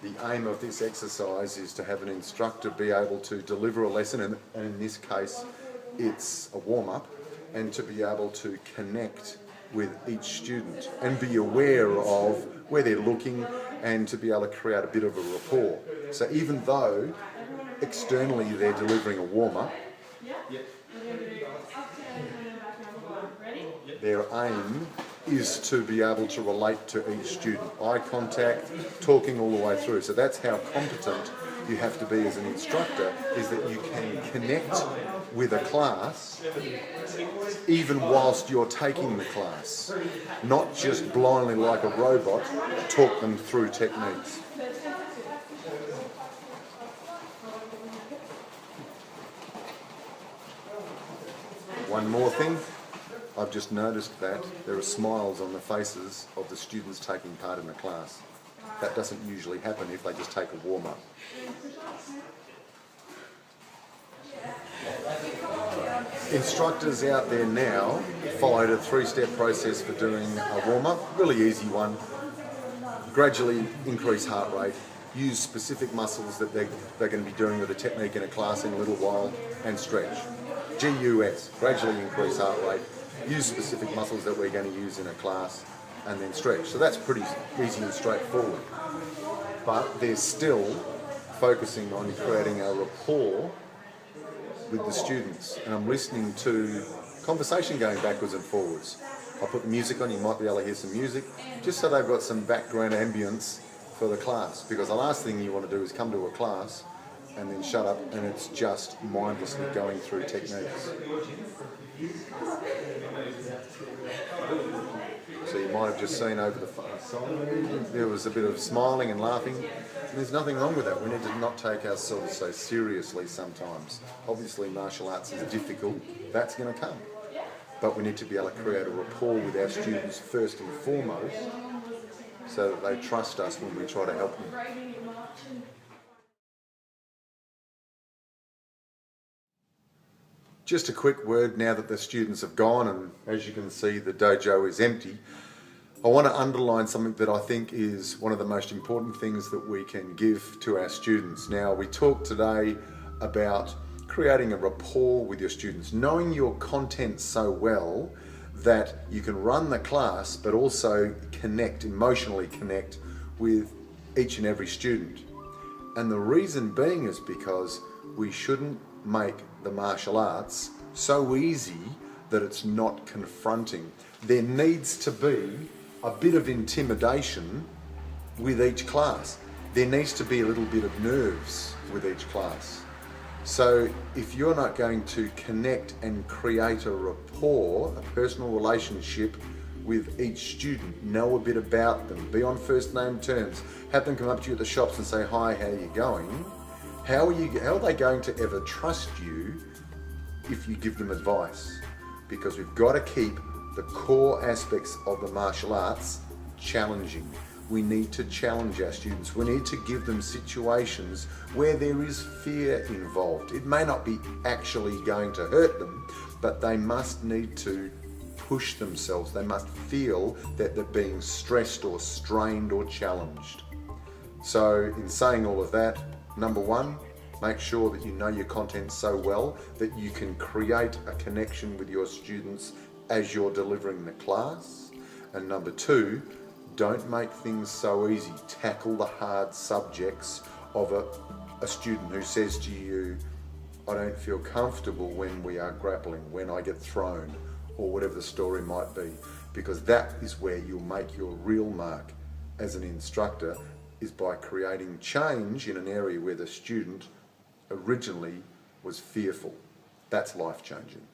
The aim of this exercise is to have an instructor be able to deliver a lesson, and in this case it's a warm-up, and to be able to connect with each student and be aware of where they're looking and to be able to create a bit of a rapport. So even though externally they're delivering a warm-up, their aim is to be able to relate to each student. Eye contact, talking all the way through. So that's how competent you have to be as an instructor, is that you can connect with a class even whilst you're taking the class. Not just blindly like a robot, talk them through techniques. One more thing. I've just noticed that there are smiles on the faces of the students taking part in the class. That doesn't usually happen if they just take a warm-up. Instructors out there now followed a 3-step process for doing a warm-up, really easy one. Gradually increase heart rate, use specific muscles that they're going to be doing with a technique in a class in a little while, and stretch. GUS, gradually increase heart rate, use specific muscles that we're going to use in a class, and then stretch. So that's pretty easy and straightforward. But they're still focusing on creating a rapport with the students. And I'm listening to conversation going backwards and forwards. I'll put the music on, you might be able to hear some music, just so they've got some background ambience for the class. Because the last thing you want to do is come to a class and then shut up and it's just mindlessly going through techniques. So you might have just seen over the far side, there was a bit of smiling and laughing. And there's nothing wrong with that. We need to not take ourselves so seriously sometimes. Obviously martial arts is difficult, that's going to come. But we need to be able to create a rapport with our students first and foremost, so that they trust us when we try to help them. Just a quick word now that the students have gone, and as you can see the dojo is empty. I want to underline something that I think is one of the most important things that we can give to our students. Now, we talked today about creating a rapport with your students, knowing your content so well that you can run the class but also connect, emotionally connect with each and every student. And the reason being is because we shouldn't make the martial arts so easy that it's not confronting. There needs to be a bit of intimidation with each class. There needs to be a little bit of nerves with each class. So if you're not going to connect and create a rapport, a personal relationship with each student, know a bit about them, be on first name terms, have them come up to you at the shops and say, "Hi, how are you going?" How are they going to ever trust you if you give them advice? Because we've got to keep the core aspects of the martial arts challenging. We need to challenge our students. We need to give them situations where there is fear involved. It may not be actually going to hurt them, but they must need to push themselves. They must feel that they're being stressed or strained or challenged. So in saying all of that, number one, make sure that you know your content so well that you can create a connection with your students as you're delivering the class. And number two, don't make things so easy. Tackle the hard subjects of a student who says to you, "I don't feel comfortable when we are grappling, when I get thrown," or whatever the story might be. Because that is where you'll make your real mark as an instructor, is by creating change in an area where the student originally was fearful. That's life-changing.